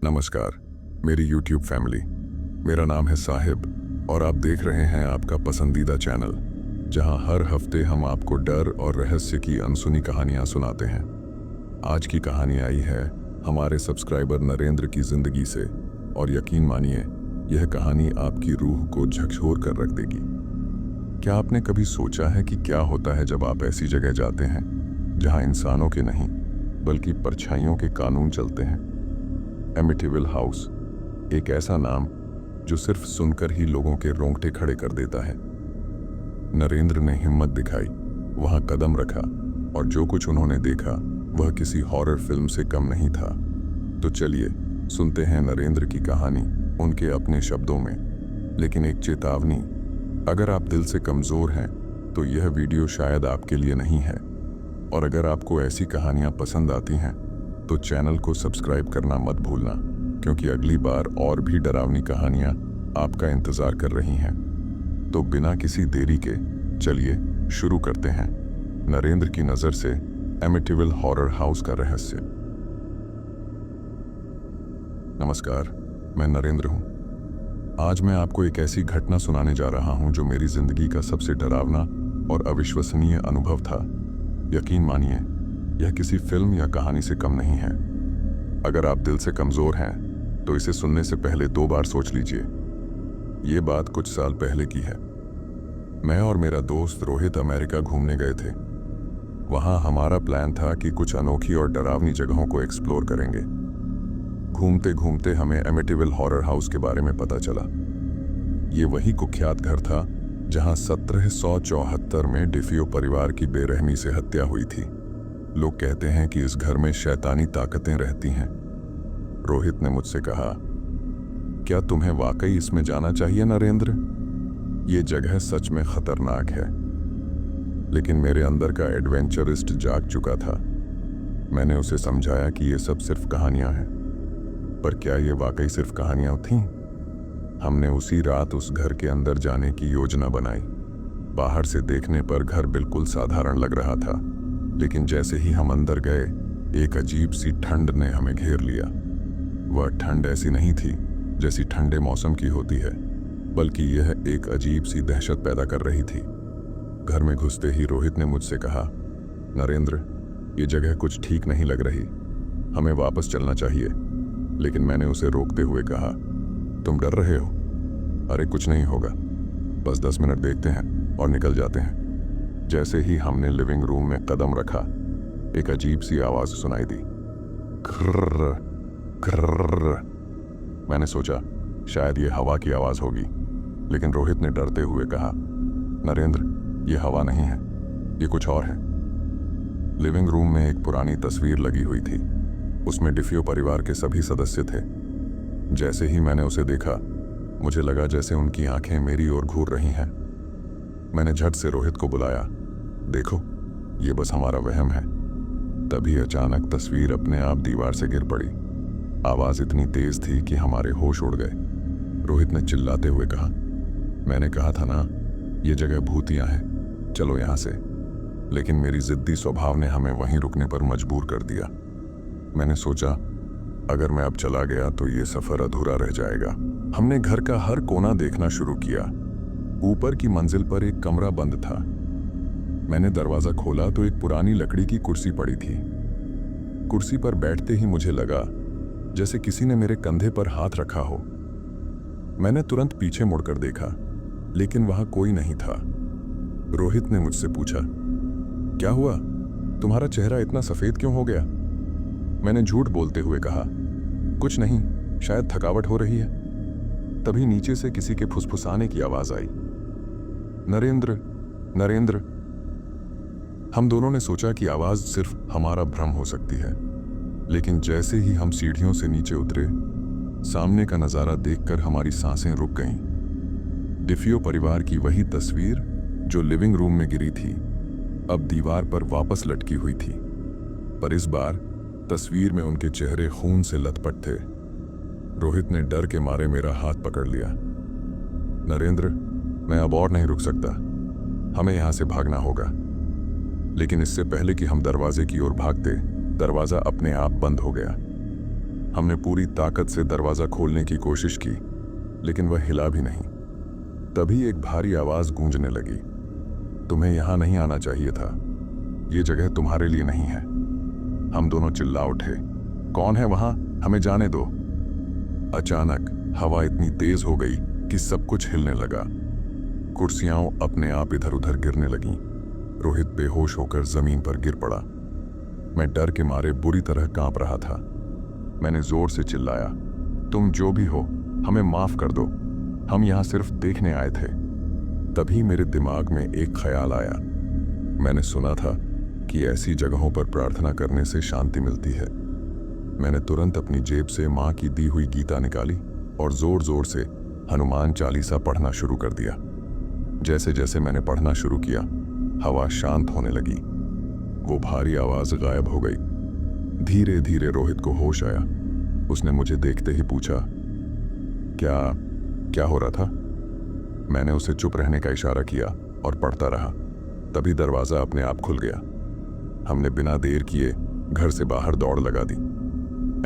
नमस्कार मेरी YouTube family. मेरा नाम है साहिब और आप देख रहे हैं आपका पसंदीदा चैनल जहां हर हफ्ते हम आपको डर और रहस्य की अनसुनी कहानियां सुनाते हैं। आज की कहानी आई है हमारे सब्सक्राइबर नरेंद्र की जिंदगी से और यकीन मानिए यह कहानी आपकी रूह को झकझोर कर रख देगी। क्या आपने कभी सोचा है कि क्या होता है जब आप ऐसी जगह जाते हैं जहां इंसानों के नहीं बल्कि परछाइयों के कानून चलते हैं? एमिटिविल हाउस, एक ऐसा नाम जो सिर्फ सुनकर ही लोगों के रोंगटे खड़े कर देता है। नरेंद्र ने हिम्मत दिखाई, वहां कदम रखा और जो कुछ उन्होंने देखा वह किसी हॉरर फिल्म से कम नहीं था। तो चलिए सुनते हैं नरेंद्र की कहानी उनके अपने शब्दों में। लेकिन एक चेतावनी, अगर आप दिल से कमजोर हैं तो यह वीडियो शायद आपके लिए नहीं है। और अगर आपको ऐसी कहानियां पसंद आती हैं तो चैनल को सब्सक्राइब करना मत भूलना, क्योंकि अगली बार और भी डरावनी कहानियां आपका इंतजार कर रही हैं। तो बिना किसी देरी के चलिए शुरू करते हैं नरेंद्र की नजर से एमिटिविल हॉरर हाउस का रहस्य। नमस्कार, मैं नरेंद्र हूं। आज मैं आपको एक ऐसी घटना सुनाने जा रहा हूं जो मेरी जिंदगी का सबसे डरावना और अविश्वसनीय अनुभव था। यकीन मानिए यह किसी फिल्म या कहानी से कम नहीं है। अगर आप दिल से कमजोर हैं तो इसे सुनने से पहले 2 बार सोच लीजिए। ये बात कुछ साल पहले की है। मैं और मेरा दोस्त रोहित अमेरिका घूमने गए थे। वहां हमारा प्लान था कि कुछ अनोखी और डरावनी जगहों को एक्सप्लोर करेंगे। घूमते घूमते हमें एमिटिविल हॉरर हाउस के बारे में पता चला। ये वही कुख्यात घर था जहां 1774 में डिफियो परिवार की बेरहमी से हत्या हुई थी। लोग कहते हैं कि इस घर में शैतानी ताकतें रहती हैं। रोहित ने मुझसे कहा, क्या तुम्हें वाकई इसमें जाना चाहिए नरेंद्र? ये जगह सच में खतरनाक है। लेकिन मेरे अंदर का एडवेंचरिस्ट जाग चुका था। मैंने उसे समझाया कि ये सब सिर्फ कहानियां हैं। पर क्या ये वाकई सिर्फ कहानियां थीं? हमने उसी रात उस घर के अंदर जाने की योजना बनाई। बाहर से देखने पर घर बिल्कुल साधारण लग रहा था, लेकिन जैसे ही हम अंदर गए एक अजीब सी ठंड ने हमें घेर लिया। वह ठंड ऐसी नहीं थी जैसी ठंडे मौसम की होती है, बल्कि यह एक अजीब सी दहशत पैदा कर रही थी। घर में घुसते ही रोहित ने मुझसे कहा, नरेंद्र, ये जगह कुछ ठीक नहीं लग रही, हमें वापस चलना चाहिए। लेकिन मैंने उसे रोकते हुए कहा, तुम डर रहे हो? अरे कुछ नहीं होगा, बस 10 मिनट देखते हैं और निकल जाते हैं। जैसे ही हमने लिविंग रूम में कदम रखा एक अजीब सी आवाज सुनाई दी, खर्र खर्र। मैंने सोचा शायद ये हवा की आवाज होगी, लेकिन रोहित ने डरते हुए कहा, नरेंद्र, ये हवा नहीं है, ये कुछ और है। लिविंग रूम में एक पुरानी तस्वीर लगी हुई थी। उसमें डिफियो परिवार के सभी सदस्य थे। जैसे ही मैंने उसे देखा मुझे लगा जैसे उनकी आंखें मेरी ओर घूर रही हैं। मैंने झट से रोहित को बुलाया, देखो ये बस हमारा वहम है। तभी अचानक तस्वीर अपने आप दीवार से गिर पड़ी। आवाज इतनी तेज थी कि हमारे होश उड़ गए। रोहित ने चिल्लाते हुए कहा, मैंने कहा था ना ये जगह भूतिया है, चलो यहां से। लेकिन मेरी जिद्दी स्वभाव ने हमें वहीं रुकने पर मजबूर कर दिया। मैंने सोचा अगर मैं अब चला गया तो ये सफर अधूरा रह जाएगा। हमने घर का हर कोना देखना शुरू किया। ऊपर की मंजिल पर एक कमरा बंद था। मैंने दरवाजा खोला तो एक पुरानी लकड़ी की कुर्सी पड़ी थी। कुर्सी पर बैठते ही मुझे लगा जैसे किसी ने मेरे कंधे पर हाथ रखा हो। मैंने तुरंत पीछे मुड़कर देखा, लेकिन वहां कोई नहीं था। रोहित ने मुझसे पूछा, क्या हुआ, तुम्हारा चेहरा इतना सफेद क्यों हो गया? मैंने झूठ बोलते हुए कहा, कुछ नहीं, शायद थकावट हो रही है। तभी नीचे से किसी के फुसफुसाने की आवाज आई, नरेंद्र, नरेंद्र। हम दोनों ने सोचा कि आवाज सिर्फ हमारा भ्रम हो सकती है। लेकिन जैसे ही हम सीढ़ियों से नीचे उतरे सामने का नजारा देखकर हमारी सांसें रुक गईं। डिफियो परिवार की वही तस्वीर जो लिविंग रूम में गिरी थी अब दीवार पर वापस लटकी हुई थी। पर इस बार तस्वीर में उनके चेहरे खून से लथपथ थे। रोहित ने डर के मारे मेरा हाथ पकड़ लिया, नरेंद्र, मैं अब और नहीं रुक सकता, हमें यहां से भागना होगा। लेकिन इससे पहले कि हम दरवाजे की ओर भागते दरवाजा अपने आप बंद हो गया। हमने पूरी ताकत से दरवाजा खोलने की कोशिश की, लेकिन वह हिला भी नहीं। तभी एक भारी आवाज गूंजने लगी, तुम्हें यहां नहीं आना चाहिए था, ये जगह तुम्हारे लिए नहीं है। हम दोनों चिल्ला उठे, कौन है वहां, हमें जाने दो। अचानक हवा इतनी तेज हो गई कि सब कुछ हिलने लगा। कुर्सियां अपने आप इधर उधर गिरने लगीं। रोहित बेहोश होकर जमीन पर गिर पड़ा। मैं डर के मारे बुरी तरह कांप रहा था। मैंने जोर से चिल्लाया, तुम जो भी हो, हमें माफ कर दो, हम यहां सिर्फ देखने आए थे। तभी मेरे दिमाग में एक ख्याल आया। मैंने सुना था कि ऐसी जगहों पर प्रार्थना करने से शांति मिलती है। मैंने तुरंत अपनी जेब से मां की दी हुई गीता निकाली और जोर जोर से हनुमान चालीसा पढ़ना शुरू कर दिया। जैसे जैसे मैंने पढ़ना शुरू किया, हवा शांत होने लगी। वो भारी आवाज गायब हो गई। धीरे धीरे रोहित को होश आया। उसने मुझे देखते ही पूछा, क्या क्या हो रहा था? मैंने उसे चुप रहने का इशारा किया और पढ़ता रहा। तभी दरवाजा अपने आप खुल गया। हमने बिना देर किए घर से बाहर दौड़ लगा दी।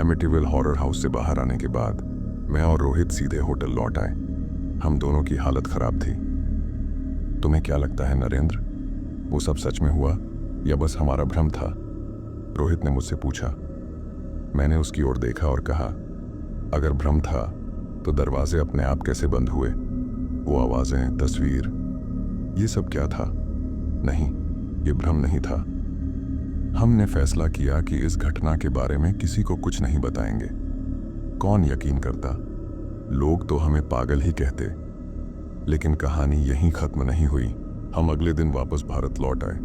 एमिटिविल हॉरर हाउस से बाहर आने के बाद मैं और रोहित सीधे होटल लौट आए। हम दोनों की हालत खराब थी। तुम्हें क्या लगता है नरेंद्र, वो सब सच में हुआ या बस हमारा भ्रम था? रोहित ने मुझसे पूछा। मैंने उसकी ओर देखा और कहा, अगर भ्रम था तो दरवाजे अपने आप कैसे बंद हुए? वो आवाजें, तस्वीर, ये सब क्या था? नहीं, ये भ्रम नहीं था। हमने फैसला किया कि इस घटना के बारे में किसी को कुछ नहीं बताएंगे। कौन यकीन करता? लोग तो हमें पागल ही कहते। लेकिन कहानी यहीं खत्म नहीं हुई। हम अगले दिन वापस भारत लौट आए।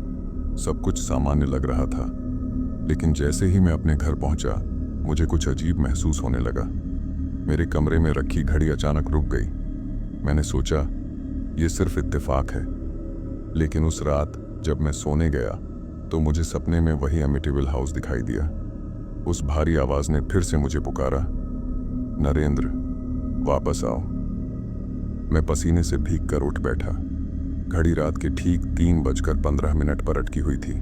सब कुछ सामान्य लग रहा था, लेकिन जैसे ही मैं अपने घर पहुंचा, मुझे कुछ अजीब महसूस होने लगा। मेरे कमरे में रखी घड़ी अचानक रुक गई। मैंने सोचा ये सिर्फ इत्तेफाक है, लेकिन उस रात जब मैं सोने गया तो मुझे सपने में वही एमिटिविल हाउस दिखाई दिया। उस भारी आवाज ने फिर से मुझे पुकारा, नरेंद्र वापस आओ। मैं पसीने से भीग कर उठ बैठा। घड़ी रात के ठीक 3:15 पर अटकी हुई थी।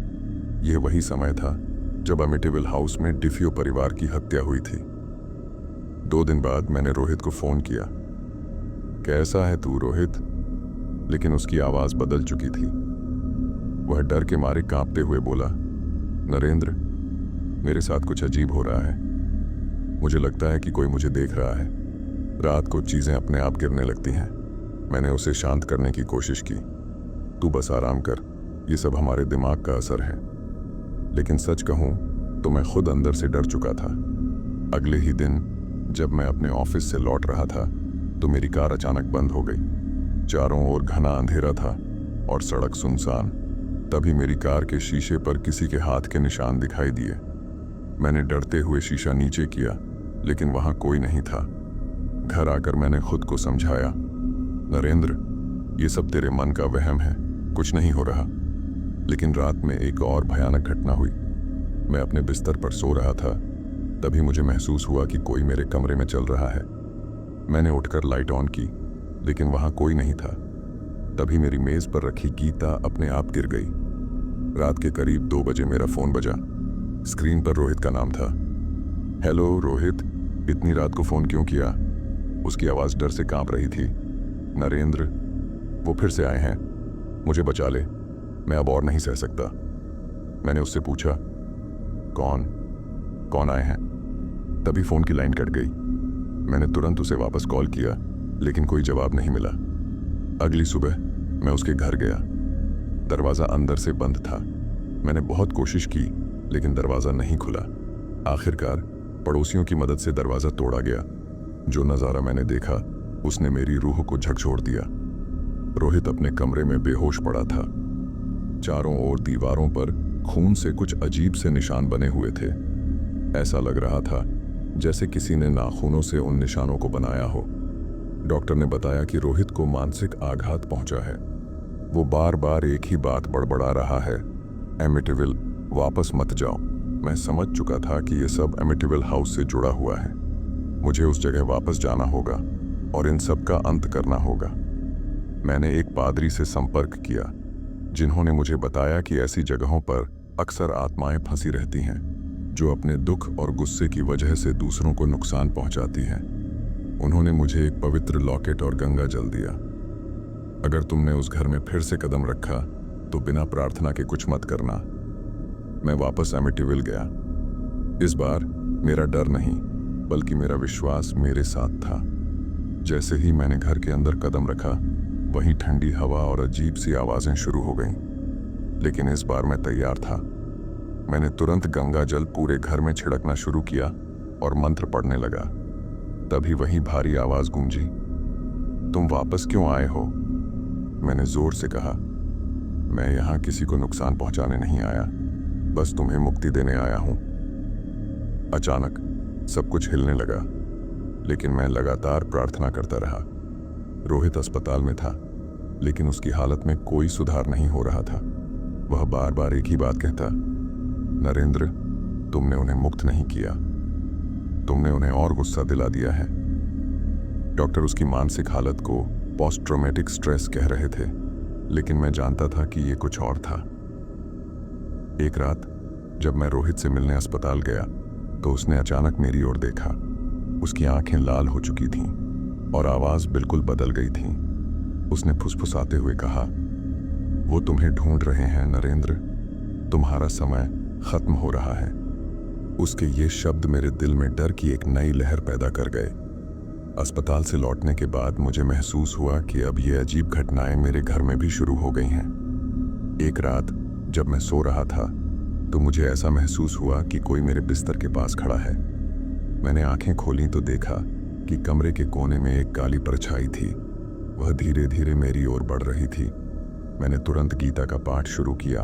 यह वही समय था जब एमिटिविल हाउस में डिफियो परिवार की हत्या हुई थी। 2 दिन बाद मैंने रोहित को फोन किया। कैसा है तू रोहित? लेकिन उसकी आवाज बदल चुकी थी। वह डर के मारे कांपते हुए बोला, नरेंद्र, मेरे साथ कुछ अजीब हो रहा है। मुझे लगता है कि कोई मुझे देख रहा है। रात को चीजें अपने आप गिरने लगती हैं। मैंने उसे शांत करने की कोशिश की। तू बस आराम कर, ये सब हमारे दिमाग का असर है। लेकिन सच कहूं तो मैं खुद अंदर से डर चुका था। अगले ही दिन जब मैं अपने ऑफिस से लौट रहा था तो मेरी कार अचानक बंद हो गई। चारों ओर घना अंधेरा था और सड़क सुनसान। तभी मेरी कार के शीशे पर किसी के हाथ के निशान दिखाई दिए। मैंने डरते हुए शीशा नीचे किया, लेकिन वहां कोई नहीं था। घर आकर मैंने खुद को समझाया, नरेंद्र, ये सब तेरे मन का वहम है, कुछ नहीं हो रहा। लेकिन रात में एक और भयानक घटना हुई। मैं अपने बिस्तर पर सो रहा था। तभी मुझे महसूस हुआ कि कोई मेरे कमरे में चल रहा है। मैंने उठकर लाइट ऑन की, लेकिन वहां कोई नहीं था। तभी मेरी मेज पर रखी गीता अपने आप गिर गई। रात के करीब 2 बजे मेरा फोन बजा। स्क्रीन पर रोहित का नाम था। हेलो रोहित, इतनी रात को फोन क्यों किया? उसकी आवाज डर से कांप रही थी। नरेंद्र, वो फिर से आए हैं, मुझे बचा ले, मैं अब और नहीं सह सकता। मैंने उससे पूछा, कौन आए हैं? तभी फोन की लाइन कट गई। मैंने तुरंत उसे वापस कॉल किया, लेकिन कोई जवाब नहीं मिला। अगली सुबह मैं उसके घर गया। दरवाजा अंदर से बंद था। मैंने बहुत कोशिश की, लेकिन दरवाजा नहीं खुला। आखिरकार पड़ोसियों की मदद से दरवाजा तोड़ा गया। जो नजारा मैंने देखा उसने मेरी रूह को झकझोर दिया। रोहित अपने कमरे में बेहोश पड़ा था। चारों ओर दीवारों पर खून से कुछ अजीब से निशान बने हुए थे। ऐसा लग रहा था जैसे किसी ने नाखूनों से उन निशानों को बनाया हो। डॉक्टर ने बताया कि रोहित को मानसिक आघात पहुंचा है। वो बार बार एक ही बात बड़बड़ा रहा है, एमिटिविल वापस मत जाओ। मैं समझ चुका था कि ये सब एमिटिविल हाउस से जुड़ा हुआ है। मुझे उस जगह वापस जाना होगा और इन सब का अंत करना होगा। मैंने एक पादरी से संपर्क किया, जिन्होंने मुझे बताया कि ऐसी जगहों पर अक्सर आत्माएं फंसी रहती हैं जो अपने दुख और गुस्से की वजह से दूसरों को नुकसान पहुंचाती हैं। उन्होंने मुझे एक पवित्र लॉकेट और गंगा जल दिया। अगर तुमने उस घर में फिर से कदम रखा तो बिना प्रार्थना के कुछ मत करना। मैं वापस एमिटिविल गया। इस बार मेरा डर नहीं बल्कि मेरा विश्वास मेरे साथ था। जैसे ही मैंने घर के अंदर कदम रखा, वहीं ठंडी हवा और अजीब सी आवाजें शुरू हो गईं। लेकिन इस बार मैं तैयार था। मैंने तुरंत गंगा जल पूरे घर में छिड़कना शुरू किया और मंत्र पढ़ने लगा। तभी वही भारी आवाज गूंजी, तुम वापस क्यों आए हो? मैंने जोर से कहा, मैं यहां किसी को नुकसान पहुंचाने नहीं आया, बस तुम्हें मुक्ति देने आया हूं। अचानक सब कुछ हिलने लगा, लेकिन मैं लगातार प्रार्थना करता रहा। रोहित अस्पताल में था, लेकिन उसकी हालत में कोई सुधार नहीं हो रहा था। वह बार बार एक ही बात कहता, नरेंद्र, तुमने उन्हें मुक्त नहीं किया, तुमने उन्हें और गुस्सा दिला दिया है। डॉक्टर उसकी मानसिक हालत को पोस्ट ट्रॉमेटिक स्ट्रेस कह रहे थे, लेकिन मैं जानता था कि यह कुछ और था। एक रात जब मैं रोहित से मिलने अस्पताल गया तो उसने अचानक मेरी ओर देखा। उसकी आंखें लाल हो चुकी थीं और आवाज बिल्कुल बदल गई थी। उसने फुसफुसाते हुए कहा, वो तुम्हें ढूंढ रहे हैं नरेंद्र, तुम्हारा समय खत्म हो रहा है। उसके ये शब्द मेरे दिल में डर की एक नई लहर पैदा कर गए। अस्पताल से लौटने के बाद मुझे महसूस हुआ कि अब ये अजीब घटनाएं मेरे घर में भी शुरू हो गई हैं। एक रात जब मैं सो रहा था तो मुझे ऐसा महसूस हुआ कि कोई मेरे बिस्तर के पास खड़ा है। मैंने आंखें खोली तो देखा कि कमरे के कोने में एक काली परछाई थी। वह धीरे धीरे मेरी ओर बढ़ रही थी। मैंने तुरंत गीता का पाठ शुरू किया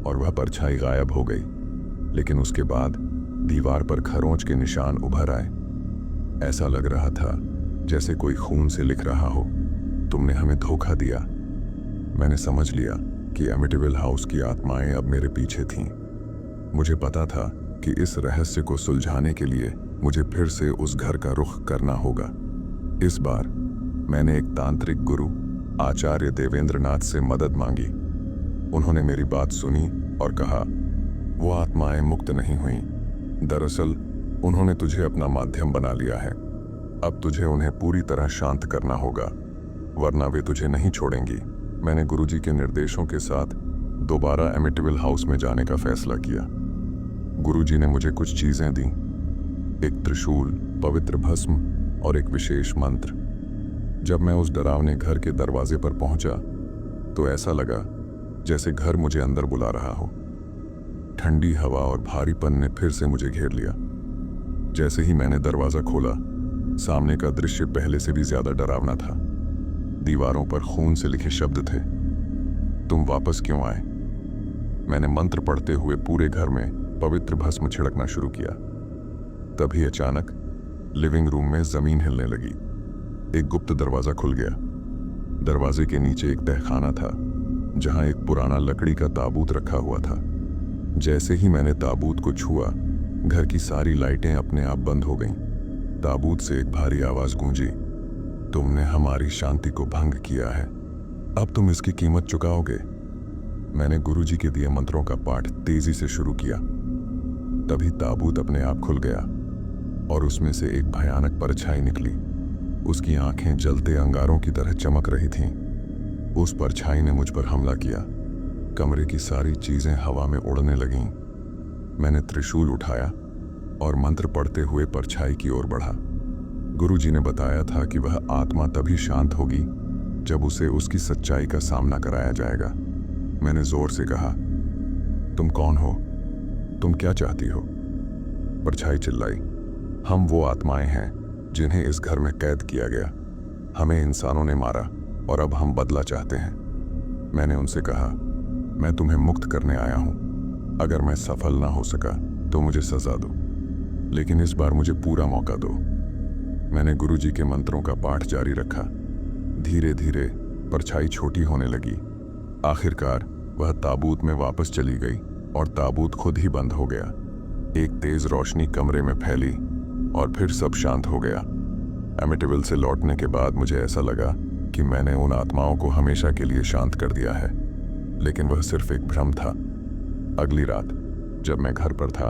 और वह परछाई गायब हो गई। लेकिन उसके बाद दीवार पर खरोंच के निशान उभर आए। ऐसा लग रहा था जैसे कोई खून से लिख रहा हो, तुमने हमें धोखा दिया। मैंने समझ लिया कि एमिटिविल हाउस की आत्माएं अब मेरे पीछे थीं। मुझे पता था कि इस रहस्य को सुलझाने के लिए मुझे फिर से उस घर का रुख करना होगा। इस बार मैंने एक तांत्रिक गुरु आचार्य देवेंद्रनाथ से मदद मांगी। उन्होंने मेरी बात सुनी और कहा, वो आत्माएं मुक्त नहीं हुईं। दरअसल उन्होंने तुझे अपना माध्यम बना लिया है। अब तुझे उन्हें पूरी तरह शांत करना होगा, वरना वे तुझे नहीं छोड़ेंगी। मैंने गुरुजी के निर्देशों के साथ दोबारा एमिटिविल हाउस में जाने का फैसला किया। गुरुजी ने मुझे कुछ चीजें दी, एक त्रिशूल, पवित्र भस्म और एक विशेष मंत्र। जब मैं उस डरावने घर के दरवाजे पर पहुंचा तो ऐसा लगा जैसे घर मुझे अंदर बुला रहा हो। ठंडी हवा और भारीपन ने फिर से मुझे घेर लिया। जैसे ही मैंने दरवाजा खोला, सामने का दृश्य पहले से भी ज्यादा डरावना था। दीवारों पर खून से लिखे शब्द थे, तुम वापस क्यों आए? मैंने मंत्र पढ़ते हुए पूरे घर में पवित्र भस्म छिड़कना शुरू किया। तभी अचानक लिविंग रूम में जमीन हिलने लगी। एक गुप्त दरवाजा खुल गया। दरवाजे के नीचे एक तहखाना था जहां एक पुराना लकड़ी का ताबूत रखा हुआ था। जैसे ही मैंने ताबूत को छुआ, घर की सारी लाइटें अपने आप बंद हो गईं। ताबूत से एक भारी आवाज गूंजी, तुमने हमारी शांति को भंग किया है, अब तुम इसकी कीमत चुकाओगे। मैंने गुरुजी के दिए मंत्रों का पाठ तेजी से शुरू किया। तभी ताबूत अपने आप खुल गया और उसमें से एक भयानक परछाई निकली। उसकी आंखें जलते अंगारों की तरह चमक रही थीं। उस परछाई ने मुझ पर हमला किया। कमरे की सारी चीजें हवा में उड़ने लगीं। मैंने त्रिशूल उठाया और मंत्र पढ़ते हुए परछाई की ओर बढ़ा। गुरुजी ने बताया था कि वह आत्मा तभी शांत होगी जब उसे उसकी सच्चाई का सामना कराया जाएगा। मैंने जोर से कहा, तुम कौन हो? तुम क्या चाहती हो? परछाई चिल्लाई, हम वो आत्माएं हैं जिन्हें इस घर में कैद किया गया। हमें इंसानों ने मारा और अब हम बदला चाहते हैं। मैंने उनसे कहा, मैं तुम्हें मुक्त करने आया हूं। अगर मैं सफल ना हो सका तो मुझे सजा दो, लेकिन इस बार मुझे पूरा मौका दो। मैंने गुरुजी के मंत्रों का पाठ जारी रखा। धीरे धीरे परछाई छोटी होने लगी। आखिरकार वह ताबूत में वापस चली गई और ताबूत खुद ही बंद हो गया। एक तेज रोशनी कमरे में फैली और फिर सब शांत हो गया। एमिटिविल से लौटने के बाद मुझे ऐसा लगा कि मैंने उन आत्माओं को हमेशा के लिए शांत कर दिया है, लेकिन वह सिर्फ एक भ्रम था। अगली रात जब मैं घर पर था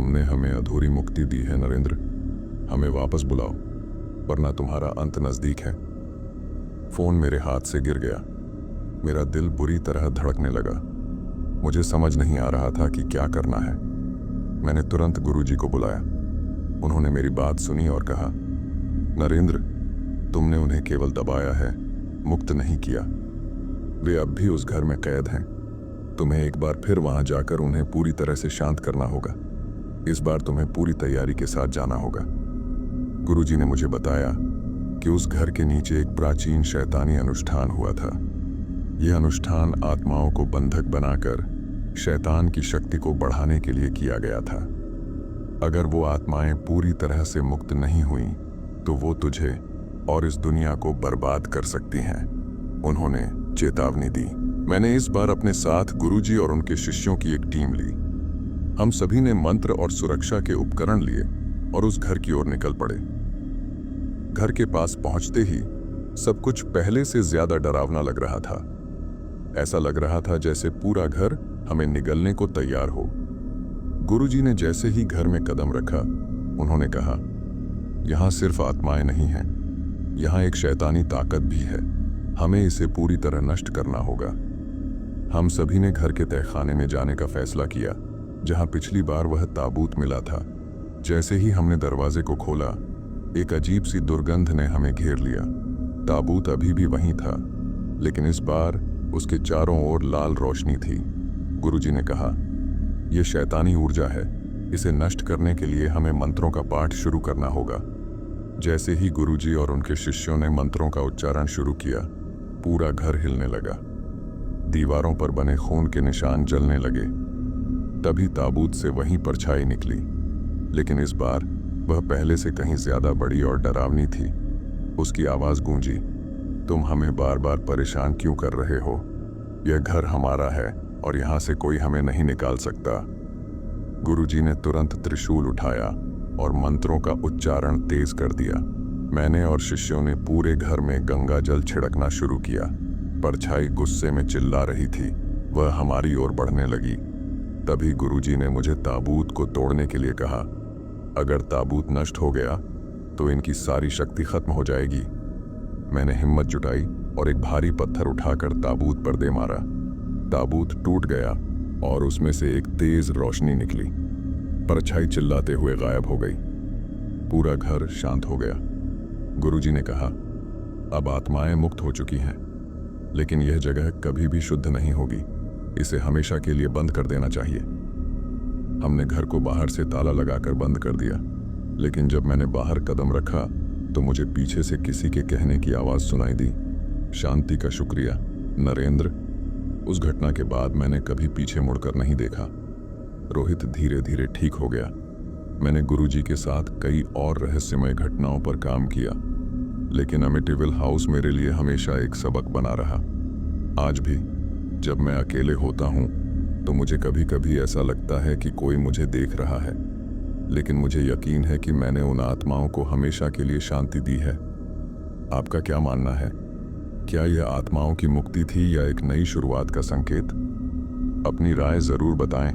तुमने हमें अधूरी मुक्ति दी है नरेंद्र। हमें वापस बुलाओ, वरना तुम्हारा अंत नजदीक है। फोन मेरे हाथ से गिर गया। मेरा दिल बुरी तरह धड़कने लगा। मुझे समझ नहीं आ रहा था कि क्या करना है। मैंने तुरंत गुरुजी को बुलाया। उन्होंने मेरी बात सुनी और कहा, नरेंद्र, तुमने उन्हें केवल दबाया है, मुक्त नहीं किया। वे अब भी उस घर में कैद हैं। तुम्हें एक बार फिर वहां जाकर उन्हें पूरी तरह से शांत करना होगा। इस बार तुम्हें पूरी तैयारी के साथ जाना होगा। गुरुजी ने मुझे बताया कि उस घर के नीचे एक प्राचीन शैतानी अनुष्ठान हुआ था। यह अनुष्ठान आत्माओं को बंधक बनाकर शैतान की शक्ति को बढ़ाने के लिए किया गया था। अगर वो आत्माएं पूरी तरह से मुक्त नहीं हुई तो वो तुझे और इस दुनिया को बर्बाद कर सकती हैं। उन्होंने चेतावनी दी। मैंने इस बार अपने साथ गुरुजी और उनके शिष्यों की एक टीम ली। हम सभी ने मंत्र और सुरक्षा के उपकरण लिए और उस घर की ओर निकल पड़े। घर के पास पहुंचते ही सब कुछ पहले से ज्यादा डरावना लग रहा था। ऐसा लग रहा था जैसे पूरा घर हमें निगलने को तैयार हो। गुरुजी ने जैसे ही घर में कदम रखा, उन्होंने कहा, यहां सिर्फ आत्माएं नहीं हैं, यहां एक शैतानी ताकत भी है। हमें इसे पूरी तरह नष्ट करना होगा। हम सभी ने घर के तहखाने में जाने का फैसला किया, जहां पिछली बार वह ताबूत मिला था। जैसे ही हमने दरवाजे को खोला, एक अजीब सी दुर्गंध ने हमें घेर लिया। ताबूत अभी भी वहीं था, लेकिन इस बार उसके चारों ओर लाल रोशनी थी। गुरुजी ने कहा, यह शैतानी ऊर्जा है। इसे नष्ट करने के लिए हमें मंत्रों का पाठ शुरू करना होगा। जैसे ही गुरुजी और उनके शिष्यों ने मंत्रों का उच्चारण शुरू किया, पूरा घर हिलने लगा। दीवारों पर बने खून के निशान जलने लगे। तभी ताबूत से वही परछाई निकली, लेकिन इस बार वह पहले से कहीं ज्यादा बड़ी और डरावनी थी। उसकी आवाज गूंजी, तुम हमें बार बार परेशान क्यों कर रहे हो? यह घर हमारा है और यहां से कोई हमें नहीं निकाल सकता। गुरुजी ने तुरंत त्रिशूल उठाया और मंत्रों का उच्चारण तेज कर दिया। मैंने और शिष्यों ने पूरे घर में गंगा जल छिड़कना शुरू किया। परछाई गुस्से में चिल्ला रही थी, वह हमारी ओर बढ़ने लगी। तभी गुरुजी ने मुझे ताबूत को तोड़ने के लिए कहा। अगर ताबूत नष्ट हो गया तो इनकी सारी शक्ति खत्म हो जाएगी। मैंने हिम्मत जुटाई और एक भारी पत्थर उठाकर ताबूत पर दे मारा। ताबूत टूट गया और उसमें से एक तेज रोशनी निकली। परछाई चिल्लाते हुए गायब हो गई। पूरा घर शांत हो गया। गुरुजी ने कहा, अब आत्माएं मुक्त हो चुकी हैं, लेकिन यह जगह कभी भी शुद्ध नहीं होगी। इसे हमेशा के लिए बंद कर देना चाहिए। हमने घर को बाहर से ताला लगाकर बंद कर दिया, लेकिन जब मैंने बाहर कदम रखा तो मुझे पीछे से किसी के कहने की आवाज सुनाई दी, शांति का शुक्रिया नरेंद्र। उस घटना के बाद मैंने कभी पीछे मुड़कर नहीं देखा। रोहित धीरे धीरे ठीक हो गया। मैंने गुरुजी के साथ कई और रहस्यमय घटनाओं पर काम किया, लेकिन अमिटिविल हाउस मेरे लिए हमेशा एक सबक बना रहा। आज भी जब मैं अकेले होता हूं तो मुझे कभी कभी ऐसा लगता है कि कोई मुझे देख रहा है, लेकिन मुझे यकीन है कि मैंने उन आत्माओं को हमेशा के लिए शांति दी है। आपका क्या मानना है? क्या यह आत्माओं की मुक्ति थी या एक नई शुरुआत का संकेत? अपनी राय जरूर बताएं।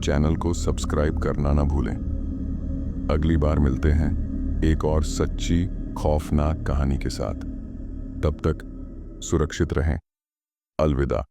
चैनल को सब्सक्राइब करना ना भूलें। अगली बार मिलते हैं एक और सच्ची खौफनाक कहानी के साथ। तब तक सुरक्षित रहें। अलविदा।